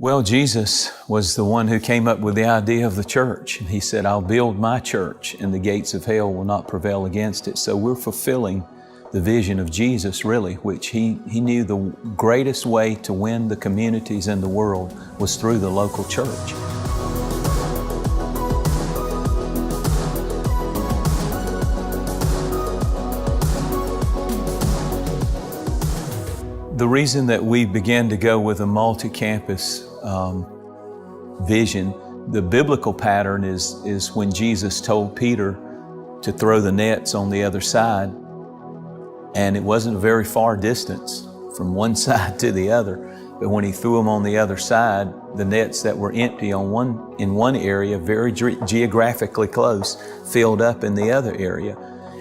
Well, Jesus was the one who came up with the idea of the church. He said, I'll build my church and the gates of hell will not prevail against it. So we're fulfilling the vision of Jesus, really, which he knew the greatest way to win the communities in the world was through the local church. The reason that we began to go with a multi-campus vision, the biblical pattern is when Jesus told Peter to throw the nets on the other side, and it wasn't a very far distance from one side to the other, but when he threw them on the other side, the nets that were empty in one area, very geographically close, filled up in the other area.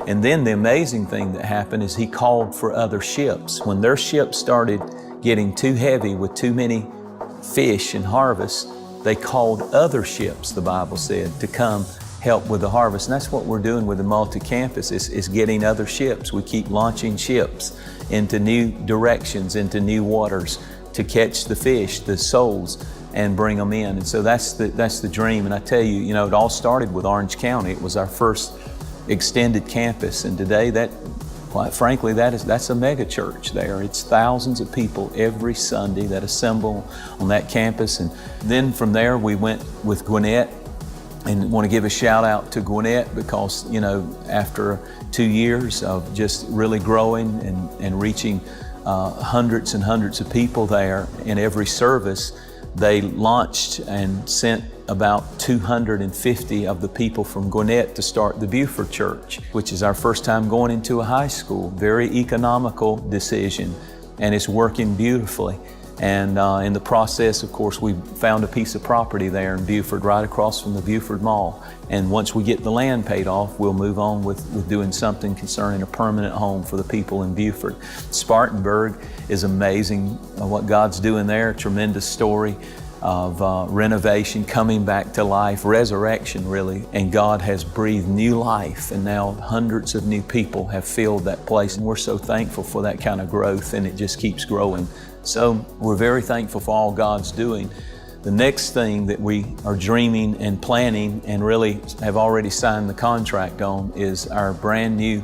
And then the amazing thing that happened is he called for other ships. When their ships started getting too heavy with too many fish and harvest, they called other ships, the Bible said, to come help with the harvest. And that's what we're doing with the multi-campus, is getting other ships. We keep launching ships into new directions, into new waters to catch the fish, the souls, and bring them in. And so that's the dream. And I tell you, it all started with Orange County. It was our first extended campus, and today quite frankly, that's a mega church there. It's thousands of people every Sunday that assemble on that campus. And then from there we went with Gwinnett, and want to give a shout out to Gwinnett because after 2 years of just really growing and reaching hundreds and hundreds of people there in every service, they launched and sent about 250 of the people from Gwinnett to start the Buford Church, which is our first time going into a high school. Very economical decision, and it's working beautifully. And in the process, of course, we found a piece of property there in Buford, right across from the Buford Mall. And once we get the land paid off, we'll move on with doing something concerning a permanent home for the people in Buford. Spartanburg is amazing what God's doing there, a tremendous story of renovation, coming back to life, resurrection really, and God has breathed new life, and now hundreds of new people have filled that place, and we're so thankful for that kind of growth, and it just keeps growing. So we're very thankful for all God's doing. The next thing that we are dreaming and planning and really have already signed the contract on is our brand new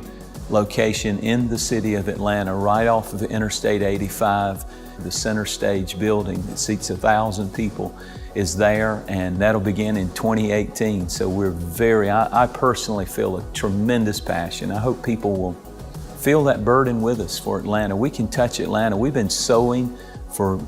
location in the city of Atlanta, right off of Interstate 85. The center stage building that seats 1,000 people is there, and that'll begin in 2018. So we're I personally feel a tremendous passion. I hope people will feel that burden with us for Atlanta. We can touch Atlanta. We've been sowing for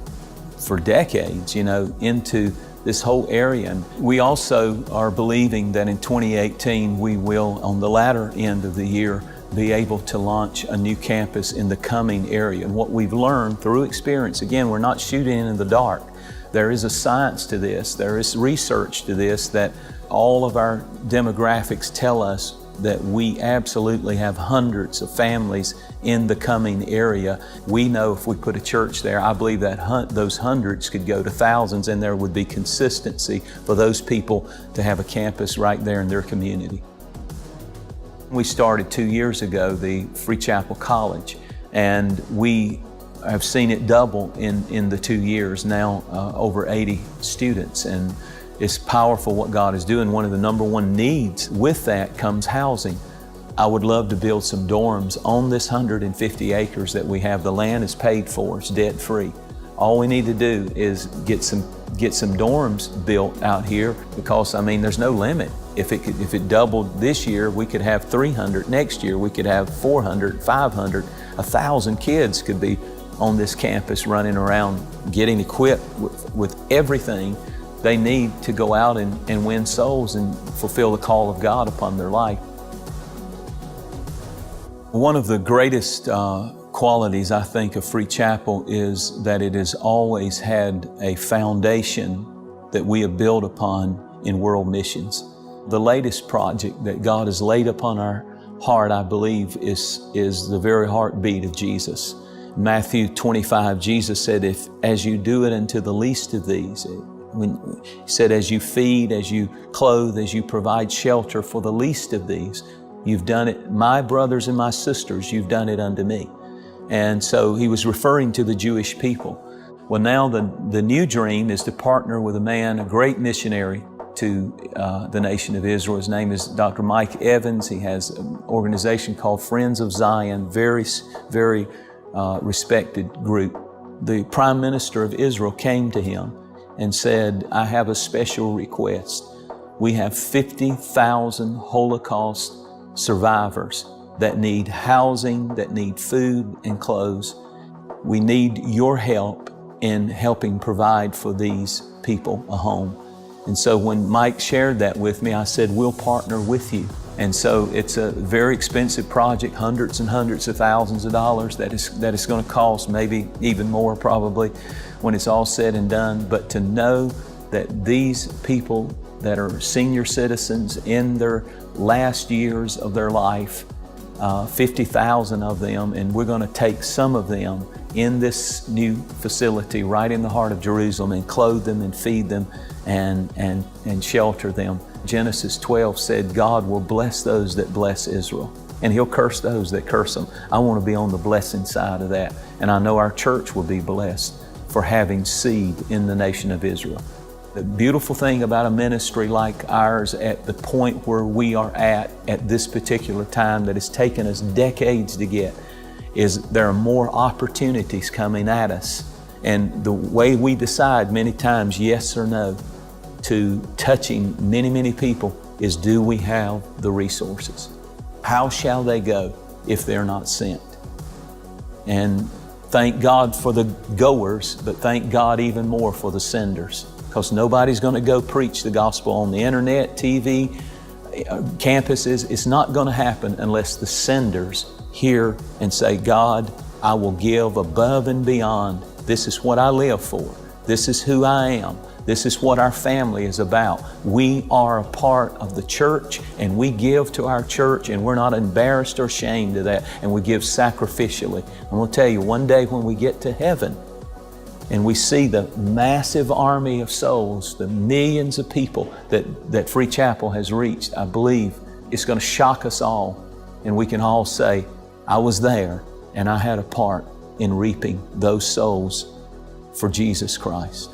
decades, into this whole area. And we also are believing that in 2018 we will, on the latter end of the year, be able to launch a new campus in the coming area. And what we've learned through experience, again, we're not shooting in the dark. There is a science to this. There is research to this that all of our demographics tell us that we absolutely have hundreds of families in the coming area. We know if we put a church there, I believe that those hundreds could go to thousands, and there would be consistency for those people to have a campus right there in their community. We started 2 years ago the Free Chapel College, and we have seen it double in the 2 years, now over 80 students, and it's powerful what God is doing. One of the number one needs with that comes housing. I would love to build some dorms on this 150 acres that we have. The land is paid for, it's debt free. All we need to do is get some dorms built out here, because there's no limit. If it doubled this year, we could have 300. Next year, we could have 400, 500, 1,000 kids could be on this campus running around, getting equipped with everything they need to go out and win souls and fulfill the call of God upon their life. One of the greatest qualities, I think, of Free Chapel is that it has always had a foundation that we have built upon in world missions. The latest project that God has laid upon our heart, I believe, is the very heartbeat of Jesus. Matthew 25, Jesus said, "If as you do it unto the least of these," He said, as you feed, as you clothe, as you provide shelter for the least of these, you've done it, my brothers and my sisters, you've done it unto me. And so he was referring to the Jewish people. Well, now the new dream is to partner with a man, a great missionary to the nation of Israel. His name is Dr. Mike Evans. He has an organization called Friends of Zion, very respected group. The Prime Minister of Israel came to him and said, I have a special request. We have 50,000 Holocaust survivors that need housing, that need food and clothes. We need your help in helping provide for these people a home. And so when Mike shared that with me, I said, we'll partner with you. And so it's a very expensive project, hundreds and hundreds of thousands of dollars that is going to cost, maybe even more probably when it's all said and done. But to know that these people that are senior citizens in their last years of their life, 50,000 of them, and we're going to take some of them in this new facility right in the heart of Jerusalem and clothe them and feed them and shelter them. Genesis 12 said God will bless those that bless Israel, and He'll curse those that curse them. I want to be on the blessing side of that, and I know our church will be blessed for having seed in the nation of Israel. The beautiful thing about a ministry like ours at the point where we are at this particular time that has taken us decades to get is there are more opportunities coming at us. And the way we decide many times yes or no to touching many, many people is, do we have the resources? How shall they go if they're not sent? And thank God for the goers, but thank God even more for the senders. Because nobody's going to go preach the gospel on the internet, TV, campuses. It's not going to happen unless the senders hear and say, God, I will give above and beyond. This is what I live for. This is who I am. This is what our family is about. We are a part of the church, and we give to our church, and we're not embarrassed or ashamed of that, and we give sacrificially. I'm going to tell you, one day when we get to heaven, and we see the massive army of souls, the millions of people that Free Chapel has reached, I believe it's going to shock us all. And we can all say, I was there and I had a part in reaping those souls for Jesus Christ.